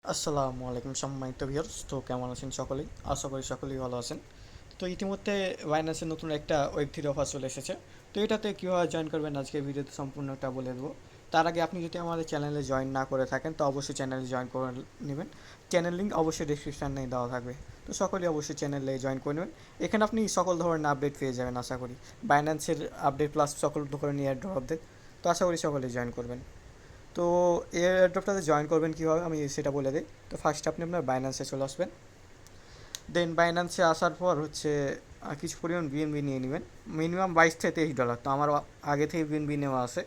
আসসালামু আলাইকুম সম্মানিত ভিউয়ার্স, তো কেমন আছেন সকলেই? আশা করি সকলেই ভালো আছেন। তো ইতিমধ্যে বাইন্যান্সের নতুন একটা ওয়েব 3 অফার চলে এসেছে। তো এটাতে কীভাবে জয়েন করবেন আজকে ভিডিওতে সম্পূর্ণটা বলে দেবো। তার আগে আপনি যদি আমাদের চ্যানেলে জয়েন না করে থাকেন তো অবশ্যই চ্যানেলে জয়েন করে নেবেন। চ্যানেল লিঙ্ক অবশ্যই ডিসক্রিপশানে দেওয়া থাকবে। তো সকলেই অবশ্যই চ্যানেলে জয়েন করে নেবেন। এখানে আপনি সকল ধরনের আপডেট পেয়ে যাবেন আশা করি। বাইন্যান্সের আপডেট প্লাস সকল ধরনের এয়ারড্রপ আপডেট। তো আশা করি সকলেই জয়েন করবেন। তো এয়ারড্রপটাতে জয়েন করবেন কীভাবে আমি সেটা বলে দিই। তো ফার্স্ট আপনি আপনার বাইন্যান্সে চলে আসবেন। দেন বাইন্যান্সে আসার পর হচ্ছে কিছু পরিমাণ বিএনবি নিয়ে নেবেন। মিনিমাম $22 থেকে $23। তো আমার আগে থেকে বিএনবি নেওয়া আছে।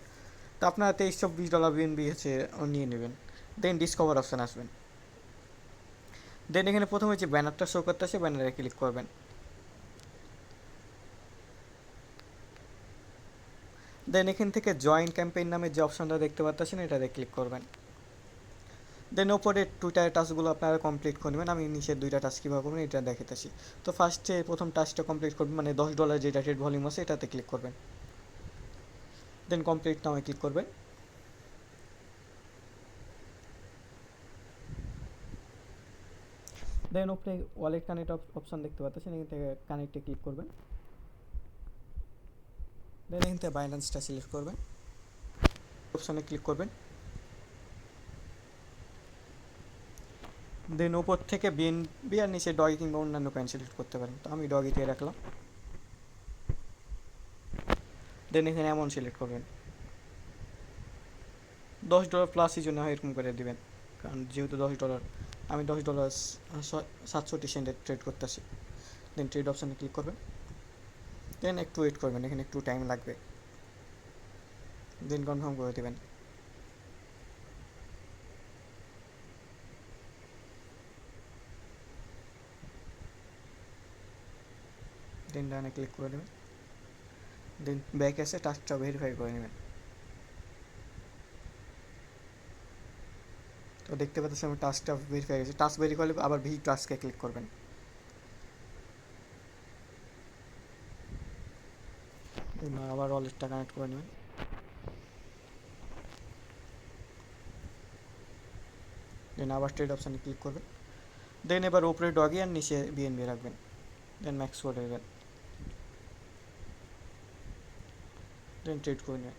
তো আপনারা $23-24 বিএনবি হচ্ছে নিয়ে নেবেন। দেন ডিসকভার অপশান আসবেন। দেন এখানে প্রথমে যে ব্যানারটা শো করতে আছে ব্যানারে ক্লিক করবেন। দেন এখান থেকে জয়েন ক্যাম্পেইন নামের যে অপশানটা দেখতে পাচ্ছেন এটাতে ক্লিক করবেন। দেন ওপরে টুইটার টাস্কগুলো আপনারা কমপ্লিট করবেন। আমি নিচের দুইটা টাস্ক কীভাবে করবেন এটা দেখাতেছি। তো ফার্স্টে প্রথম টাস্কটা কমপ্লিট করবেন, মানে $10 যেটা ট্রেড ভলিউম আছে এটাতে ক্লিক করবেন। দেন কমপ্লিট নামে ক্লিক করবেন। দেন ওপরে ওয়ালেট কানেক্ট অপশান দেখতে পাচ্ছেন, এখান থেকে কানেক্টে ক্লিক করবেন। দেন এখান থেকে বাইন্যান্সটা সিলেক্ট করবেন, অপশানে ক্লিক করবেন। দেন ওপর থেকে বিএনবি আর নিচে ডগি কিংবা অন্যান্য কয়েন সিলেক্ট করতে পারেন। তো আমি ডগিতে রাখলাম। দেন এখানে অ্যামাউন্ট সিলেক্ট করবেন। $10 প্লাসই জন্য এরকম করে দেবেন, কারণ যেহেতু $10 আমি $10 67 সেন্টে ট্রেড করতেছি। দেন ট্রেড অপশানে ক্লিক করবেন। দেন একটু ওয়েট করবেন, এখানে একটু টাইম লাগবে। দেন কনফার্ম করে দেবেন। দেন ডানে ক্লিক করে দেবেন। দেন ব্যাক এসে টাস্কটা ভেরিফাই করে নেবেন। তো দেখতে পাচ্ছেন আমি টাস্কটা ভেরিফাই গেছে। টাস্ক ভেরিফাই করলে আবার ভি টাস্কে ক্লিক করবেন। দেন আবার ওয়ালেটটা কানেক্ট করে নেবেন। দেন আবার ট্রেড অপশানে ক্লিক করবেন। দেন এবার উপরে ডগি আর নিচে বিএনবি রাখবেন। দেন ম্যাক্স করে দেবেন। দেন ট্রেড করে নেবেন।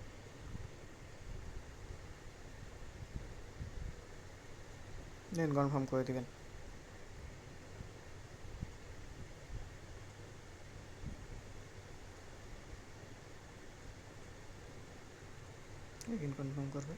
দেন কনফার্ম করে দেবেন। এগেন কনফার্ম করবেন।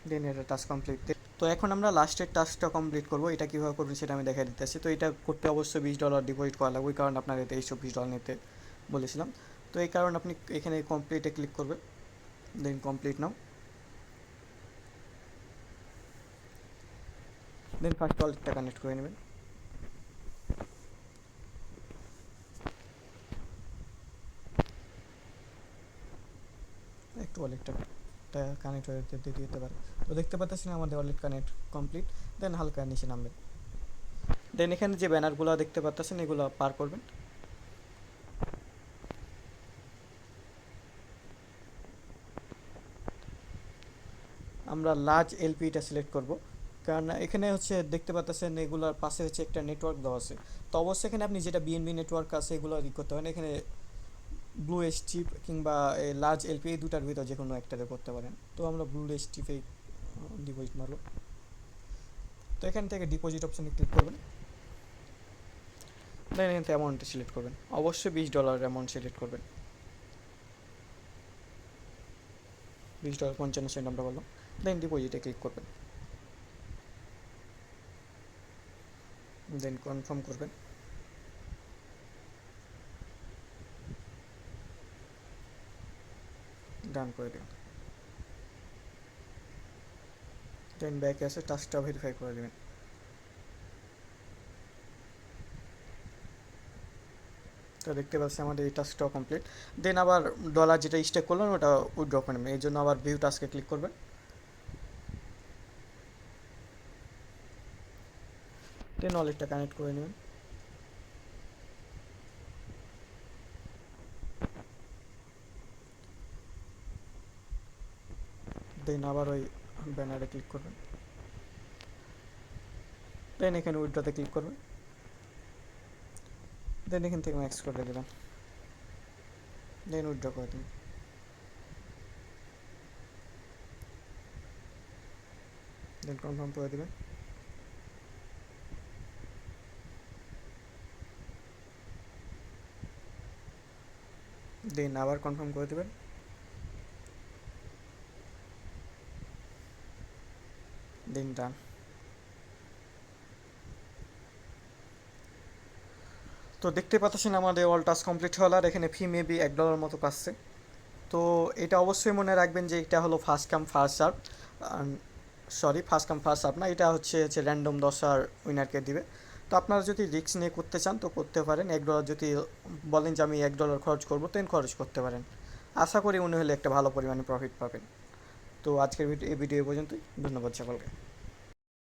দেন এটা টাস্ক কমপ্লিট। তো এখন আমরা লাস্টের টাস্কটা কমপ্লিট করবো। এটা কীভাবে করবেন সেটা আমি দেখা দিতেছি। তো এটা করতে অবশ্যই $20 ডিপোজিট করা লাগবে, ওই কারণে আপনার $23-24 নিতে বলেছিলাম। তো এই কারণে আপনি এখানে কমপ্লিটে ক্লিক করবেন। Then complete now. Then first ওয়ালেটটা কানেক্ট করে নেবেন। একটু ওয়ালেটটা কানেক্ট হয়ে দিতে পারে। তো দেখতে পাচ্ছেন আমাদের ওয়ালেট কানেক্ট কমপ্লিট। দেন হালকা নিচে নামবেন। দেন এখানে যে ব্যানারগুলো দেখতে পাচ্ছেন এগুলো পার করবেন। আমরা লার্জ এলপিটা সিলেক্ট করব, কারণ এখানে হচ্ছে দেখতে পাচ্ছেন এগুলোর পাশে হচ্ছে একটা নেটওয়ার্ক দেওয়া আছে। তো অবশ্যই এখানে আপনি যেটা বিএনবি নেটওয়ার্ক আছে এগুলো ই করতে পারেন। এখানে ব্লু স্টিপ কিংবা লার্জ এলপি এই দুটার ভিতর যে কোনো একটাতে করতে পারেন। তো আমরা ব্লু স্টিপে ডিপোজিট মারব। তো এখান থেকে ডিপোজিট অপশানে ক্লিক করবেন। দেন এখান থেকে অ্যামাউন্টটা সিলেক্ট করবেন, অবশ্যই $20 অ্যামাউন্ট সিলেক্ট করবেন। $20.55 আমরা বললাম। দেন ডিপোজিটে ক্লিক করবেন। দেন কনফার্ম করবেন। ডান করে দেবেন। দেন ব্যাকে এসে টাস্কটা ভেরিফাই করে দেবেন। তো দেখতে পাচ্ছি আমাদের এই টাস্কটাও কমপ্লিট। দেন আবার ডলার যেটা স্টেক করলেন ওটা উইথড্র করে নেবেন, এই জন্য আবার ভিউ টাস্কে ক্লিক করবেন। দেন ওয়ালেটটা কানেক্ট করে নেবেন। দেন আবার ওই ব্যানারে ক্লিক করবেন, দেন এখানে উইথড্রতে ক্লিক করবেন, দেন এখান থেকে ম্যাক্স করে দেবেন, দেন উইথড্র করে দেবেন। দেন কনফার্ম করে দেবেন। দেন আবার কনফার্ম করে দেবেন। দেন ডান। তো দেখতে পাচ্ছেন আমাদের অল টাস্ক কমপ্লিট হল, আর এখানে ফি মেবি $1 মতো কাটছে। তো এটা অবশ্যই মনে রাখবেন যে এটা হলো first come first serve, sorry first come first serve না, এটা হচ্ছে র্যান্ডম 10 উইনারকে দিবে। তো আপনারা যদি রিস্ক নিয়ে করতে চান তো করতে পারেন, $1 যদি বলেন যে আমি $1 খরচ করবো দেন খরচ করতে পারেন। আশা করি উনি হলে একটা ভালো পরিমাণে প্রফিট পাবেন। তো আজকের ভিডিও এই পর্যন্তই, ধন্যবাদ সকলকে।